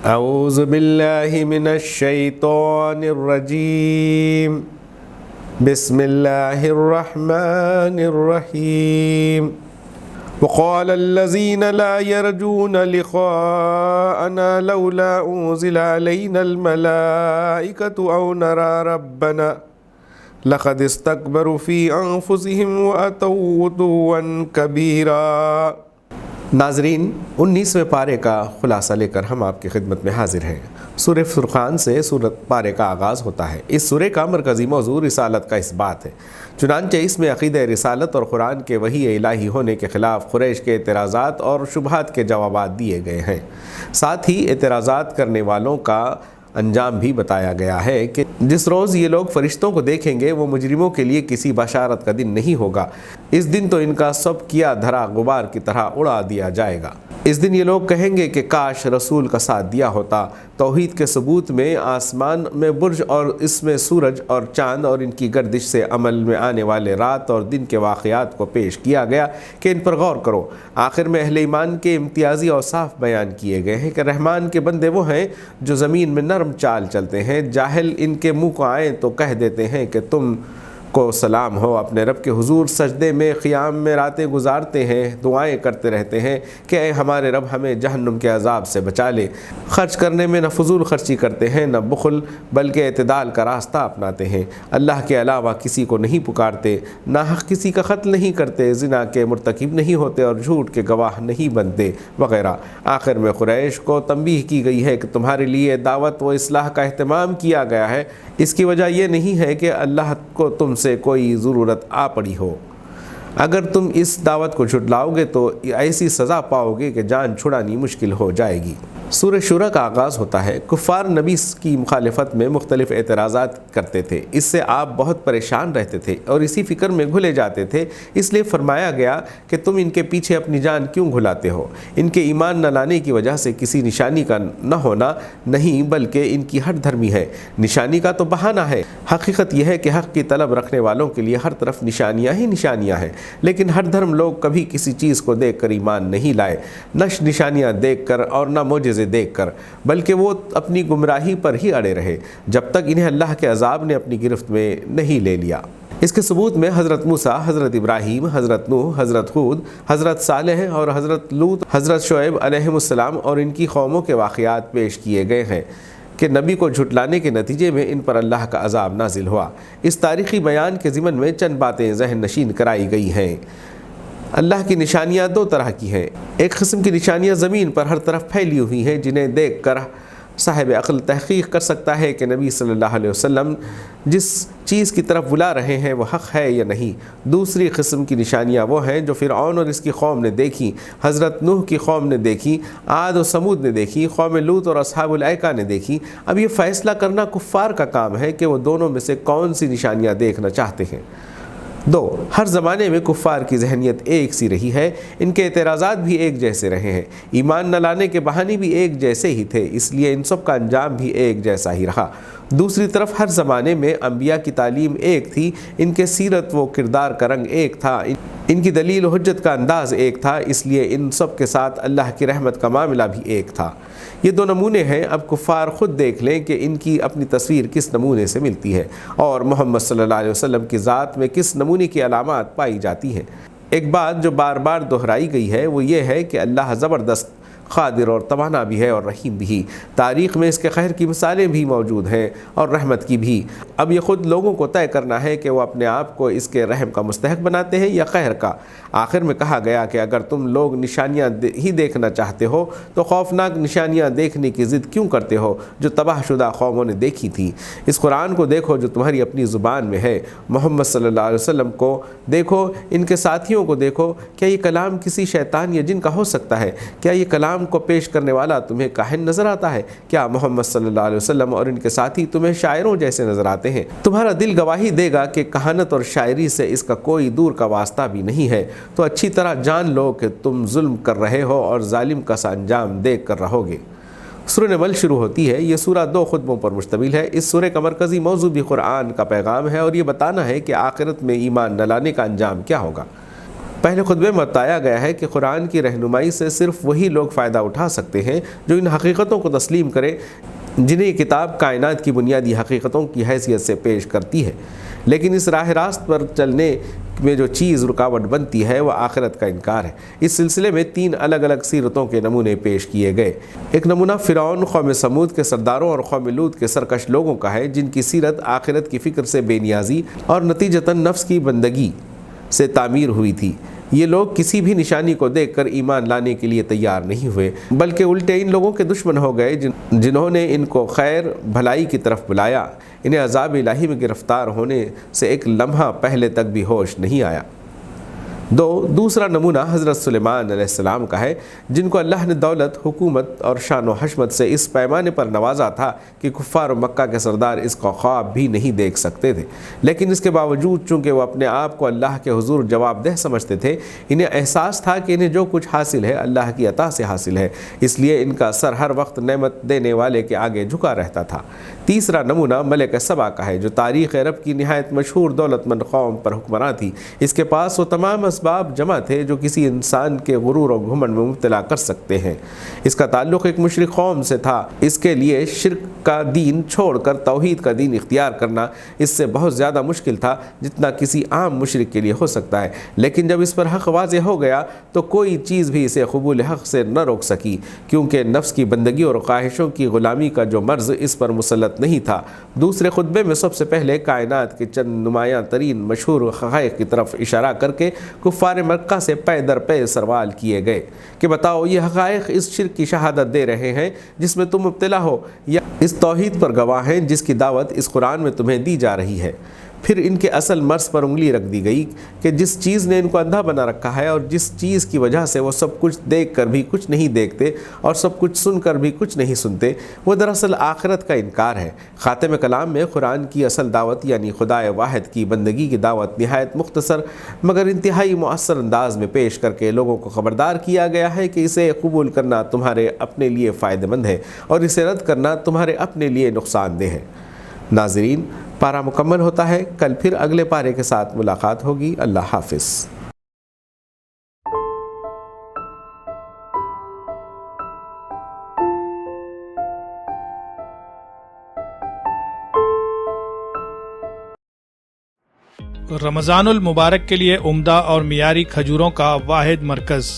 اعوذ باللہ من الشیطان الرجیم بسم اللہ الرحمن الرحیم وقال الذين لا يرجون لقاءنا لولا أنزل علينا الملائكة أو نرى ربنا لقد استكبروا في أنفسهم وأتوا عتوا كبيرا۔ ناظرین، 19ویں پارے کا خلاصہ لے کر ہم آپ کی خدمت میں حاضر ہیں۔ سورہ فرقان سے سورت پارے کا آغاز ہوتا ہے۔ اس سورہ کا مرکزی موضوع رسالت کا اثبات ہے، چنانچہ اس میں عقیدہ رسالت اور قرآن کے وحی الہی ہونے کے خلاف قریش کے اعتراضات اور شبہات کے جوابات دیے گئے ہیں۔ ساتھ ہی اعتراضات کرنے والوں کا انجام بھی بتایا گیا ہے کہ جس روز یہ لوگ فرشتوں کو دیکھیں گے وہ مجرموں کے لیے کسی بشارت کا دن نہیں ہوگا۔ اس دن تو ان کا سب کیا دھرا غبار کی طرح اڑا دیا جائے گا۔ اس دن یہ لوگ کہیں گے کہ کاش رسول کا ساتھ دیا ہوتا۔ توحید کے ثبوت میں آسمان میں برج اور اس میں سورج اور چاند اور ان کی گردش سے عمل میں آنے والے رات اور دن کے واقعات کو پیش کیا گیا کہ ان پر غور کرو۔ آخر میں اہل ایمان کے امتیازی اوصاف بیان کیے گئے ہیں کہ رحمان کے بندے وہ ہیں جو زمین میں نرم چال چلتے ہیں۔ جاہل ان کے منہ کو آئیں تو کہہ دیتے ہیں کہ تم کو سلام ہو، اپنے رب کے حضور سجدے میں قیام میں راتیں گزارتے ہیں، دعائیں کرتے رہتے ہیں کہ اے ہمارے رب ہمیں جہنم کے عذاب سے بچا لے۔ خرچ کرنے میں نہ فضول خرچی کرتے ہیں نہ بخل، بلکہ اعتدال کا راستہ اپناتے ہیں۔ اللہ کے علاوہ کسی کو نہیں پکارتے، ناحق کسی کا قتل نہیں کرتے، زنا کے مرتکب نہیں ہوتے اور جھوٹ کے گواہ نہیں بنتے وغیرہ۔ آخر میں قریش کو تنبیہ کی گئی ہے کہ تمہارے لیے دعوت و اصلاح کا اہتمام کیا گیا ہے، اس کی وجہ یہ نہیں ہے کہ اللہ کو تم سے کوئی ضرورت آ پڑی ہو۔ اگر تم اس دعوت کو جھٹلاؤ گے تو ایسی سزا پاؤ گے کہ جان چھڑانی مشکل ہو جائے گی۔ سورہ شورى کا آغاز ہوتا ہے۔ کفار نبی کی مخالفت میں مختلف اعتراضات کرتے تھے، اس سے آپ بہت پریشان رہتے تھے اور اسی فکر میں گھلے جاتے تھے، اس لیے فرمایا گیا کہ تم ان کے پیچھے اپنی جان کیوں گھلاتے ہو؟ ان کے ایمان نہ لانے کی وجہ سے کسی نشانی کا نہ ہونا نہیں، بلکہ ان کی ہٹ دھرمی ہے۔ نشانی کا تو بہانہ ہے، حقیقت یہ ہے کہ حق کی طلب رکھنے والوں کے لیے ہر طرف نشانیاں ہی نشانیاں ہیں، لیکن ہر دھرم لوگ کبھی کسی چیز کو دیکھ کر ایمان نہیں لائے، نہ نشانیاں دیکھ کر اور نہ معجزے دیکھ کر، بلکہ وہ اپنی گمراہی پر ہی اڑے رہے جب تک انہیں اللہ کے عذاب نے اپنی گرفت میں نہیں لے لیا۔ اس کے ثبوت میں حضرت موسیٰ، حضرت ابراہیم، حضرت نوح، حضرت ہود، حضرت صالح اور حضرت لوط، حضرت شعیب علیہ السلام اور ان کی قوموں کے واقعات پیش کیے گئے ہیں کہ نبی کو جھٹلانے کے نتیجے میں ان پر اللہ کا عذاب نازل ہوا۔ اس تاریخی بیان کے ضمن میں چند باتیں ذہن نشین کرائی گئی ہیں۔ اللہ کی نشانیاں دو طرح کی ہیں۔ ایک قسم کی نشانیاں زمین پر ہر طرف پھیلی ہوئی ہیں جنہیں دیکھ کر صاحب عقل تحقیق کر سکتا ہے کہ نبی صلی اللہ علیہ وسلم جس چیز کی طرف بلا رہے ہیں وہ حق ہے یا نہیں۔ دوسری قسم کی نشانیاں وہ ہیں جو فرعون اور اس کی قوم نے دیکھی، حضرت نوح کی قوم نے دیکھی، عاد و ثمود نے دیکھی، قوم لوط اور اصحاب الایکہ نے دیکھی۔ اب یہ فیصلہ کرنا کفار کا کام ہے کہ وہ دونوں میں سے کون سی نشانیاں دیکھنا چاہتے ہیں۔ دو، ہر زمانے میں کفار کی ذہنیت ایک سی رہی ہے، ان کے اعتراضات بھی ایک جیسے رہے ہیں، ایمان نہ لانے کے بہانے بھی ایک جیسے ہی تھے، اس لیے ان سب کا انجام بھی ایک جیسا ہی رہا۔ دوسری طرف ہر زمانے میں انبیاء کی تعلیم ایک تھی، ان کے سیرت و کردار کا رنگ ایک تھا، ان کی دلیل و حجت کا انداز ایک تھا، اس لیے ان سب کے ساتھ اللہ کی رحمت کا معاملہ بھی ایک تھا۔ یہ دو نمونے ہیں، اب کفار خود دیکھ لیں کہ ان کی اپنی تصویر کس نمونے سے ملتی ہے اور محمد صلی اللہ علیہ وسلم کی ذات میں کس نمونے کی علامات پائی جاتی ہیں۔ ایک بات جو بار بار دہرائی گئی ہے وہ یہ ہے کہ اللہ زبردست قادر اور توانا بھی ہے اور رحیم بھی۔ تاریخ میں اس کے قہر کی مثالیں بھی موجود ہیں اور رحمت کی بھی۔ اب یہ خود لوگوں کو طے کرنا ہے کہ وہ اپنے آپ کو اس کے رحم کا مستحق بناتے ہیں یا قہر کا۔ آخر میں کہا گیا کہ اگر تم لوگ نشانیاں ہی دیکھنا چاہتے ہو تو خوفناک نشانیاں دیکھنے کی ضد کیوں کرتے ہو جو تباہ شدہ قوموں نے دیکھی تھی؟ اس قرآن کو دیکھو جو تمہاری اپنی زبان میں ہے، محمد صلی اللہ علیہ وسلم کو دیکھو، ان کے ساتھیوں کو دیکھو۔ کیا یہ کلام کسی شیطان یا جن کا ہو سکتا ہے؟ کیا یہ کلام کو پیش کرنے والا تمہیں کاہن نظر آتا ہے؟ کیا محمد صلی اللہ علیہ وسلم اور ان کے ساتھی تمہیں شاعروں جیسے نظر آتے ہیں؟ تمہارا دل گواہی دے گا کہ کہانت اور شاعری سے اس کا کوئی دور کا واسطہ بھی نہیں ہے، تو اچھی طرح جان لو کہ تم ظلم کر رہے ہو اور ظالم کا سا انجام دیکھ کر رہو گے۔ سورہ نمل شروع ہوتی ہے۔ یہ سورہ 2 خطبوں پر مشتمل ہے۔ اس سورہ کا مرکزی موضوع بھی قرآن کا پیغام ہے اور یہ بتانا ہے کہ آخرت میں ایمان نہ لانے کا انجام کیا ہوگا۔ پہلے خطبے میں بتایا گیا ہے کہ قرآن کی رہنمائی سے صرف وہی لوگ فائدہ اٹھا سکتے ہیں جو ان حقیقتوں کو تسلیم کریں جنہیں یہ کتاب کائنات کی بنیادی حقیقتوں کی حیثیت سے پیش کرتی ہے، لیکن اس راہ راست پر چلنے میں جو چیز رکاوٹ بنتی ہے وہ آخرت کا انکار ہے۔ اس سلسلے میں 3 الگ الگ سیرتوں کے نمونے پیش کیے گئے۔ ایک نمونہ فرعون، قوم سمود کے سرداروں اور قوم لوط کے سرکش لوگوں کا ہے، جن کی سیرت آخرت کی فکر سے بے نیازی اور نتیجتاً نفس کی بندگی سے تعمیر ہوئی تھی۔ یہ لوگ کسی بھی نشانی کو دیکھ کر ایمان لانے کے لیے تیار نہیں ہوئے، بلکہ الٹے ان لوگوں کے دشمن ہو گئے جنہوں نے ان کو خیر بھلائی کی طرف بلایا۔ انہیں عذاب الہی میں گرفتار ہونے سے ایک لمحہ پہلے تک بھی ہوش نہیں آیا۔ دوسرا نمونہ حضرت سلیمان علیہ السلام کا ہے، جن کو اللہ نے دولت، حکومت اور شان و حشمت سے اس پیمانے پر نوازا تھا کہ کفار مکہ کے سردار اس کا خواب بھی نہیں دیکھ سکتے تھے، لیکن اس کے باوجود چونکہ وہ اپنے آپ کو اللہ کے حضور جواب دہ سمجھتے تھے، انہیں احساس تھا کہ انہیں جو کچھ حاصل ہے اللہ کی عطا سے حاصل ہے، اس لیے ان کا سر ہر وقت نعمت دینے والے کے آگے جھکا رہتا تھا۔ تیسرا نمونہ ملکہ سبا کا ہے، جو تاریخ عرب کی نہایت مشہور دولت مند قوم پر حکمراں تھی۔ اس کے پاس وہ تمام اسباب جمع تھے جو کسی انسان کے غرور و گھمنڈ میں مبتلا کر سکتے ہیں۔ اس کا تعلق ایک مشرک قوم سے تھا۔ اس کے لیے شرک کا دین چھوڑ کر توحید کا دین اختیار کرنا اس سے بہت زیادہ مشکل تھا جتنا کسی عام مشرک کے لیے ہو سکتا ہے، لیکن جب اس پر حق واضح ہو گیا تو کوئی چیز بھی اسے قبول حق سے نہ روک سکی، کیونکہ نفس کی بندگی اور خواہشوں کی غلامی کا جو مرض اس پر مسلط نہیں تھا۔ دوسرے خطبے میں سب سے پہلے کائنات کے چند نمایاں ترین مشہور حقائق کی طرف اشارہ کر کے کفار مکہ سے پے در پے سوال کیے گئے کہ بتاؤ یہ حقائق اس شرک کی شہادت دے رہے ہیں جس میں تم مبتلا ہو، یا اس توحید پر گواہ ہیں جس کی دعوت اس قرآن میں تمہیں دی جا رہی ہے؟ پھر ان کے اصل مرض پر انگلی رکھ دی گئی کہ جس چیز نے ان کو اندھا بنا رکھا ہے اور جس چیز کی وجہ سے وہ سب کچھ دیکھ کر بھی کچھ نہیں دیکھتے اور سب کچھ سن کر بھی کچھ نہیں سنتے، وہ دراصل آخرت کا انکار ہے۔ خاتم کلام میں قرآن کی اصل دعوت یعنی خدائے واحد کی بندگی کی دعوت نہایت مختصر مگر انتہائی مؤثر انداز میں پیش کر کے لوگوں کو خبردار کیا گیا ہے کہ اسے قبول کرنا تمہارے اپنے لیے فائدہ مند ہے اور اسے رد کرنا تمہارے اپنے لیے نقصان دہ ہے۔ ناظرین، پارہ مکمل ہوتا ہے، کل پھر اگلے پارے کے ساتھ ملاقات ہوگی۔ اللہ حافظ۔ رمضان المبارک کے لیے عمدہ اور معیاری کھجوروں کا واحد مرکز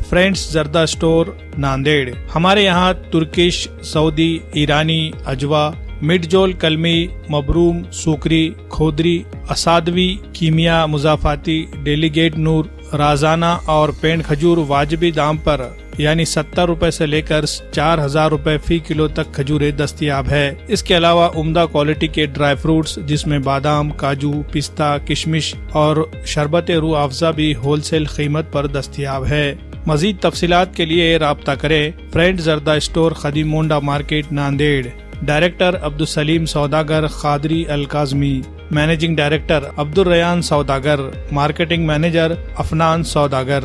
فرینڈز زردہ اسٹور ناندیڑ۔ ہمارے یہاں ترکش، سعودی، ایرانی، اجوا، مڈ جول کلمی، مبروم، سوکری، کھودری، اسادوی، کیمیا، مضافاتی، ڈیلیگیٹ نور، رازانہ اور پینٹ کھجور واجبی دام پر یعنی 70 روپے سے لے کر 4000 روپے فی کلو تک کھجوریں دستیاب ہے۔ اس کے علاوہ عمدہ کوالٹی کے ڈرائی فروٹس جس میں بادام، کاجو، پستہ، کشمش اور شربت روح افزا بھی ہول سیل قیمت پر دستیاب ہے۔ مزید تفصیلات کے لیے رابطہ کریں۔ فرینڈ زردہ اسٹور خدیم مونڈا مارکیٹ ناندیڑ۔ ڈائریکٹر عبدالسلیم سوداگر قادری الکاظمی، مینیجنگ ڈائریکٹر عبدالریان سوداگر، مارکیٹنگ مینیجر افنان سوداگر۔